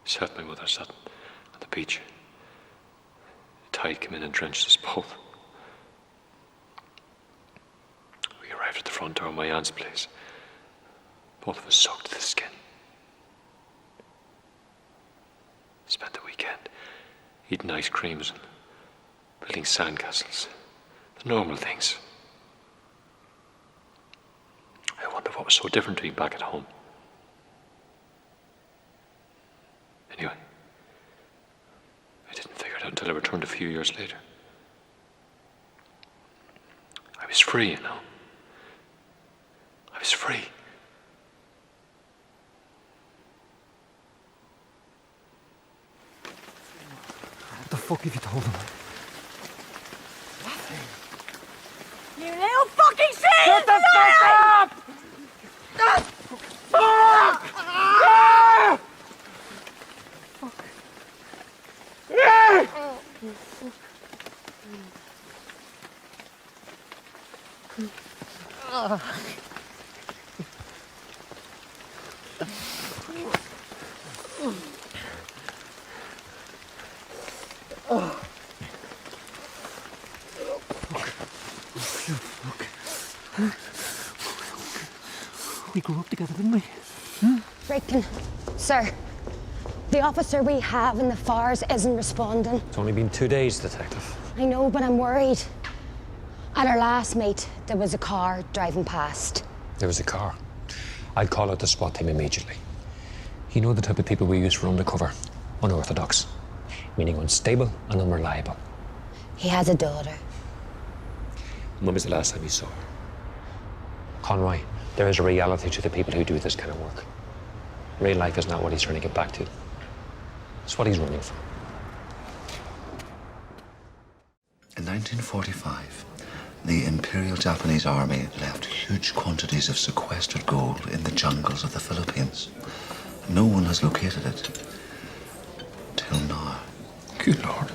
Seth and my mother sat on the beach. The tide came in and drenched us both. We arrived at the front door of my aunt's place. Both of us soaked to the skin. Spent the weekend eating ice creams and building sandcastles. The normal things. I wonder what was so different to being back at home. Anyway, I didn't figure it out until I returned a few years later. I was free, you know. I was free. What the fuck have you told him? You little fucking shit! Shut the fuck up! Fuck! Ah! Fuck. Yeah! We grew up together, didn't we? Ricken, sir, the officer we have in the fires isn't responding. It's only been 2 days, Detective. I know, but I'm worried. At our last meet, there was a car driving past. There was a car. I'd call out the SWAT team immediately. You know the type of people we use for undercover? Unorthodox. Meaning unstable and unreliable. He has a daughter. When was the last time you saw her? Conroy, there is a reality to the people who do this kind of work. Real life is not what he's trying to get back to. It's what he's running from. In 1945, the Imperial Japanese Army left huge quantities of sequestered gold in the jungles of the Philippines. No one has located it. Till now. Good Lord.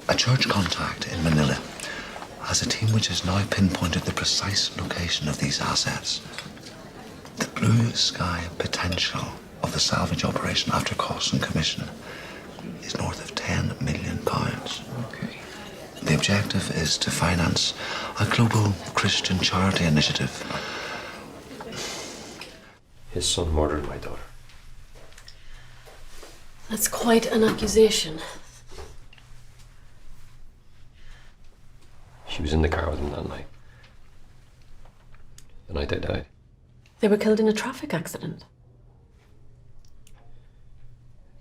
A church contact in Manila has a team which has now pinpointed the precise location of these assets. The blue sky potential of the salvage operation after costs and commission is north of £10 million. Okay. The objective is to finance a global Christian charity initiative. His son murdered my daughter. That's quite an accusation. She was in the car with him that night. The night they died. They were killed in a traffic accident.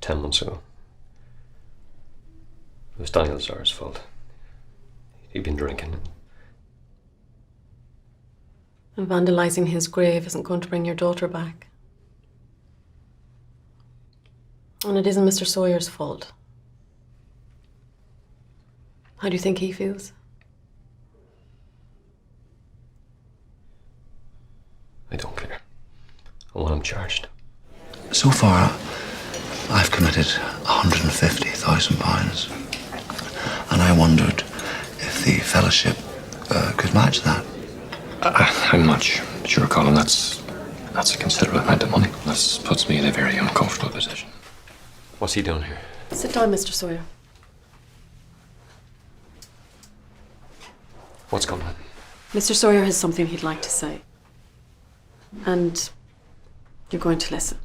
10 months ago. It was Daniel Czar's fault. He'd been drinking. And vandalizing his grave isn't going to bring your daughter back. And it isn't Mr. Sawyer's fault. How do you think he feels? I don't care. I want him charged. So far, I've committed £150,000. And I wondered if the fellowship could match that. I'm not sure, Colin. That's a considerable amount of money. That puts me in a very uncomfortable position. What's he doing here? Sit down, Mr. Sawyer. What's going on? Mr. Sawyer has something he'd like to say. And you're going to listen.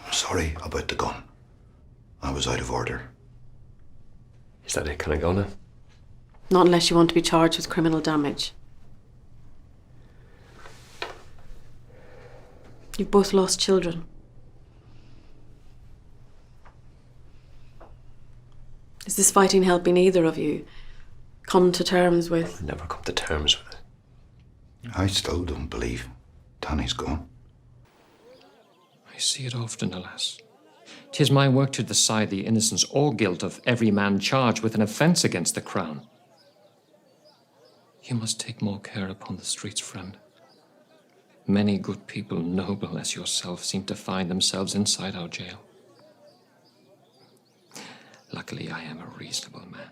I'm sorry about the gun. I was out of order. Is that it? Can I go now? Not unless you want to be charged with criminal damage. You've both lost children. Is this fighting helping either of you come to terms with? I'll never come to terms with it. I still don't believe Danny's gone. I see it often, alas. 'Tis my work to decide the innocence or guilt of every man charged with an offence against the crown. You must take more care upon the streets, friend. Many good people, noble as yourself, seem to find themselves inside our jail. Luckily, I am a reasonable man.